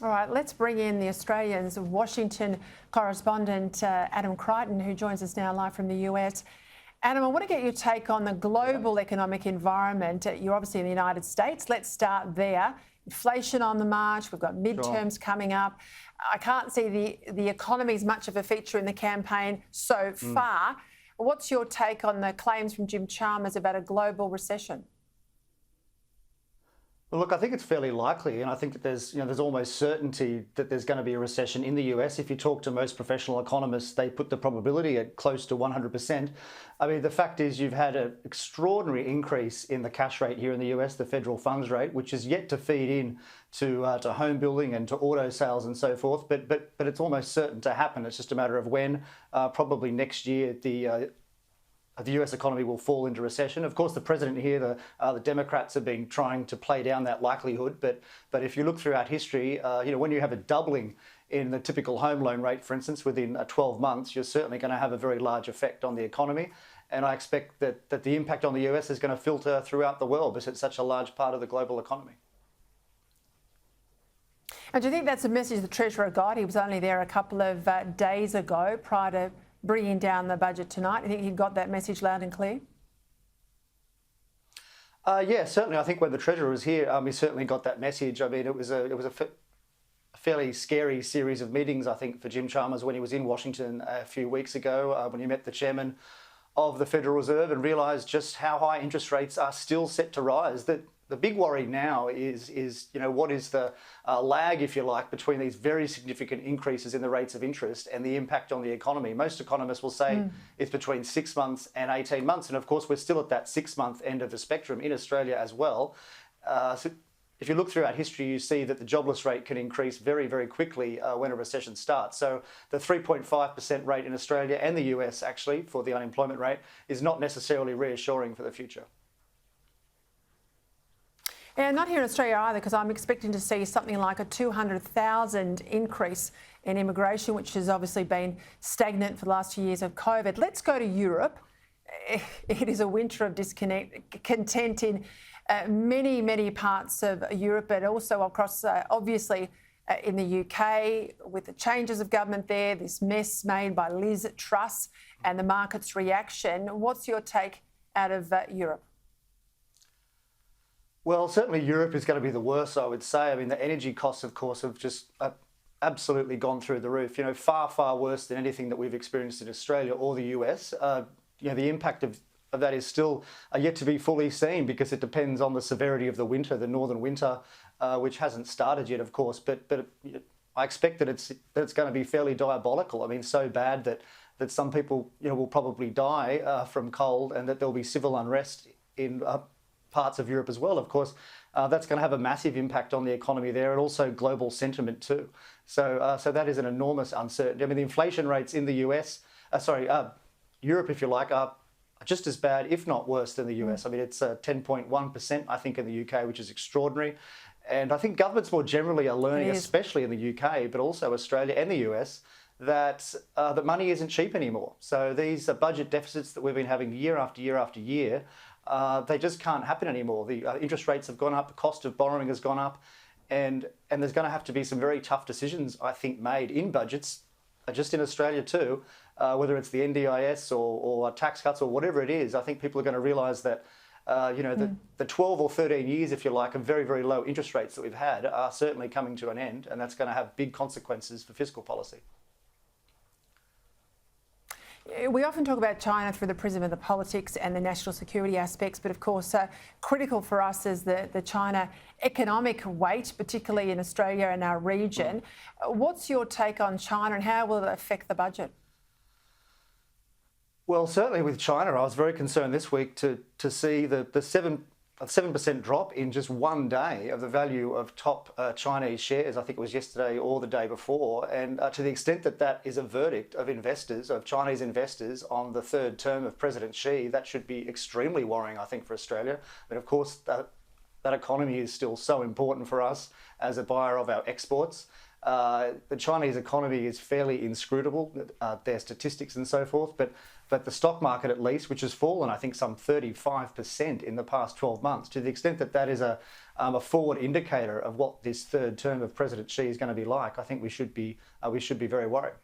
All right, let's bring in the Australian's Washington correspondent, Adam Creighton, who joins us now live from the US. Adam, I want to get your take on the global economic environment. You're obviously in the United States. Let's start there. Inflation on the march. We've got midterms coming up. I can't see the economy as much of a feature in the campaign so far. What's your take on the claims from Jim Chalmers about a global recession? Well, look, I think it's fairly likely, and I think that there's almost certainty that there's going to be a recession in the US. If you talk to most professional economists, they put the probability at close to 100%. I mean, the fact is you've had an extraordinary increase in the cash rate here in the US, the federal funds rate, which is yet to feed in to home building and to auto sales and so forth. But it's almost certain to happen. It's just a matter of when. Probably next year, the US economy will fall into recession. Of course, the president here, the Democrats have been trying to play down that likelihood. But if you look throughout history, when you have a doubling in the typical home loan rate, for instance, within 12 months, you're certainly going to have a very large effect on the economy. And I expect that the impact on the US is going to filter throughout the world because it's such a large part of the global economy. And do you think that's a message the Treasurer got? He was only there a couple of days ago prior to bringing down the budget tonight. I think he got that message loud and clear. Yeah, certainly. I think when the Treasurer was here, he certainly got that message. I mean, it was a fairly scary series of meetings, I think, for Jim Chalmers when he was in Washington a few weeks ago, when he met the chairman of the Federal Reserve and realised just how high interest rates are still set to rise. The big worry now is what is the lag, if you like, between these very significant increases in the rates of interest and the impact on the economy. Most economists will say it's between 6 months and 18 months. And of course, we're still at that 6-month end of the spectrum in Australia as well. So if you look throughout history, you see that the jobless rate can increase very, very quickly when a recession starts. So the 3.5% rate in Australia and the US, actually, for the unemployment rate is not necessarily reassuring for the future. And not here in Australia either, because I'm expecting to see something like a 200,000 increase in immigration, which has obviously been stagnant for the last 2 years of COVID. Let's go to Europe. It is a winter of discontent in many parts of Europe, but also across, obviously, in the UK, with the changes of government there, this mess made by Liz Truss and the market's reaction. What's your take out of Europe? Well, certainly Europe is going to be the worst, I would say. I mean, the energy costs, of course, have just absolutely gone through the roof. Far worse than anything that we've experienced in Australia or the US. The impact of that is still yet to be fully seen because it depends on the severity of the winter, the northern winter, which hasn't started yet, of course. But I expect that it's going to be fairly diabolical. I mean, so bad that some people will probably die from cold, and that there'll be civil unrest in parts of Europe as well. Of course, that's going to have a massive impact on the economy there, and also global sentiment too. So that is an enormous uncertainty. I mean, the inflation rates in the Europe, if you like, are just as bad, if not worse, than the US. I mean, it's 10.1%, I think, in the UK, which is extraordinary. And I think governments more generally are learning, especially in the UK, but also Australia and the US, that money isn't cheap anymore. So these budget deficits that we've been having year after year after year, they just can't happen anymore. The interest rates have gone up, the cost of borrowing has gone up, and there's going to have to be some very tough decisions, I think, made in budgets, just in Australia too, whether it's the NDIS or tax cuts or whatever it is. I think people are going to realise that the 12 or 13 years, if you like, of very, very low interest rates that we've had are certainly coming to an end, and that's going to have big consequences for fiscal policy. We often talk about China through the prism of the politics and the national security aspects, but of course critical for us is the China economic weight, particularly in Australia and our region. What's your take on China and how will it affect the budget? Well, certainly with China, I was very concerned this week to see the 7% drop in just one day of the value of top Chinese shares. I think it was yesterday or the day before. And to the extent that that is a verdict of investors, of Chinese investors on the third term of President Xi, that should be extremely worrying, I think, for Australia. But of course, that economy is still so important for us as a buyer of our exports. The Chinese economy is fairly inscrutable, their statistics and so forth, but the stock market at least, which has fallen, I think, some 35% in the past 12 months, to the extent that that is a forward indicator of what this third term of President Xi is going to be like, I think we should be very worried.